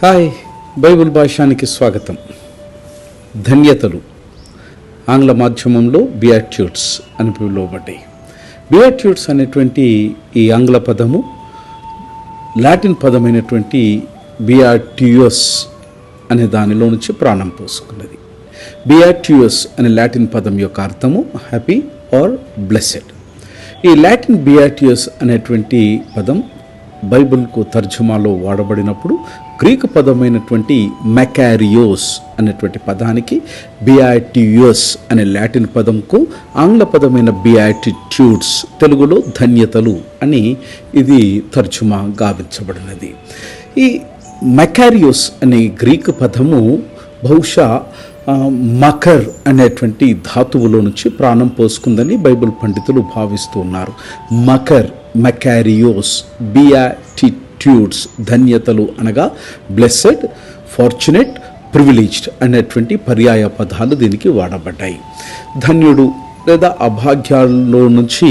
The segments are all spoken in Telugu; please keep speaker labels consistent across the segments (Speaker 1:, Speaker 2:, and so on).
Speaker 1: హాయ్, బైబిల్ భాషానికి స్వాగతం. ధన్యతలు ఆంగ్ల మాధ్యమంలో బియాట్యూట్స్ అని పిలువబడ్డాయి. బియాట్యూట్స్ అనేటువంటి ఈ ఆంగ్ల పదము లాటిన్ పదమైనటువంటి బియాట్యూయస్ అనే దానిలో నుంచి ప్రాణం పోసుకున్నది. బియాట్యూయస్ అనే లాటిన్ పదం యొక్క అర్థము హ్యాపీ ఆర్ బ్లెస్సెడ్. ఈ లాటిన్ బియాట్యూయస్ అనేటువంటి పదం బైబిల్కు తర్జుమాలో వాడబడినప్పుడు గ్రీకు పదమైనటువంటి మెకారియోస్ అనేటువంటి పదానికి బియాటియూస్ అనే లాటిన్ పదంకు ఆంగ్ల పదమైన బియాటిట్యూడ్స్, తెలుగులో ధన్యతలు అని ఇది తర్జుమా గావించబడినది. ఈ మెకారియోస్ అనే గ్రీకు పదము బహుశా మకర్ అనేటువంటి ధాతువులో నుంచి ప్రాణం పోసుకుందని బైబిల్ పండితులు భావిస్తూ ఉన్నారు. మకర్, మెకారియోస్, బియాటిట్యూడ్స్, ధన్యతలు అనగా బ్లెస్సెడ్, ఫార్చునేట్, ప్రివిలేజ్డ్ అనేటువంటి పర్యాయ పదాలు దీనికి వాడబడ్డాయి. ధన్యుడు లేదా అభాగ్యాల్లో నుంచి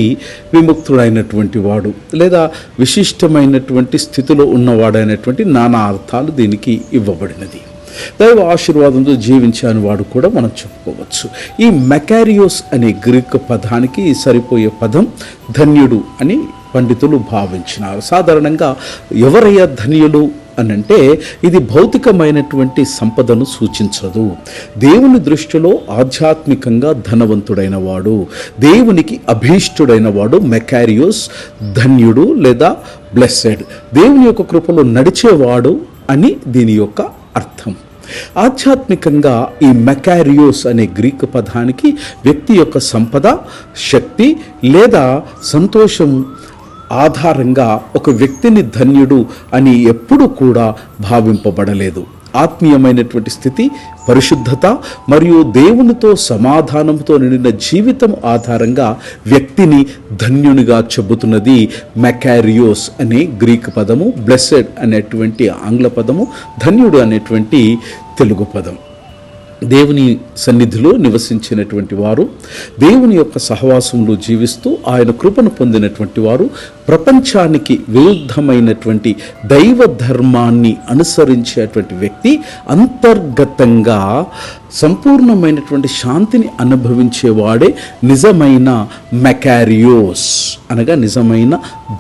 Speaker 1: విముక్తుడైనటువంటి వాడు లేదా విశిష్టమైనటువంటి స్థితిలో ఉన్నవాడైనటువంటి నానా అర్థాలు దీనికి ఇవ్వబడినది. దైవ ఆశీర్వాదంతో జీవించాని వాడు కూడా మనం చెప్పుకోవచ్చు. ఈ మెకారియోస్ అనే గ్రీకు పదానికి సరిపోయే పదం ధన్యుడు అని పండితులు భావించినారు. సాధారణంగా ఎవరయ్యా ధన్యులు అనంటే ఇది భౌతికమైనటువంటి సంపదను సూచించదు. దేవుని దృష్టిలో ఆధ్యాత్మికంగా ధనవంతుడైన వాడు, దేవునికి అభీష్టుడైన వాడు మెకారియోస్, ధన్యుడు లేదా బ్లెస్సెడ్, దేవుని యొక్క కృపలో నడిచేవాడు అని దీని యొక్క అర్థం. ఆధ్యాత్మికంగా ఈ మెకారియోస్ అనే గ్రీకు పదానికి వ్యక్తి యొక్క సంపద, శక్తి లేదా సంతోషం ఆధారంగా ఒక వ్యక్తిని ధన్యుడు అని ఎప్పుడూ కూడా భావింపబడలేదు. ఆత్మీయమైనటువంటి స్థితి, పరిశుద్ధత మరియు దేవునితో సమాధానంతో నిండిన జీవితం ఆధారంగా వ్యక్తిని ధన్యునిగా చెబుతున్నది మెకారియోస్ అనే గ్రీకు పదము, బ్లెస్సెడ్ అనేటువంటి ఆంగ్ల పదము, ధన్యుడు అనేటువంటి తెలుగు పదం. దేవుని సన్నిధిలో నివసించినటువంటి వారు, దేవుని యొక్క సహవాసంలో జీవిస్తూ ఆయన కృపను పొందినటువంటి వారు, ప్రపంచానికి విరుద్ధమైనటువంటి దైవ ధర్మాన్ని అనుసరించేటువంటి వ్యక్తి అంతర్గతంగా సంపూర్ణమైనటువంటి శాంతిని అనుభవించేవాడే నిజమైన మెకారియోస్ అనగా నిజమైన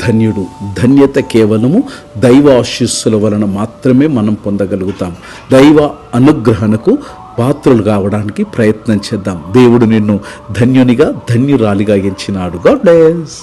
Speaker 1: ధన్యుడు. ధన్యత కేవలము దైవ ఆశీస్సుల వలన మాత్రమే మనం పొందగలుగుతాం. దైవ అనుగ్రహణకు పాత్రలు కావడానికి ప్రయత్నం చేద్దాం. దేవుడు నిన్ను ధన్యునిగా, ధన్యురాలిగా ఎంచినాడు. God bless.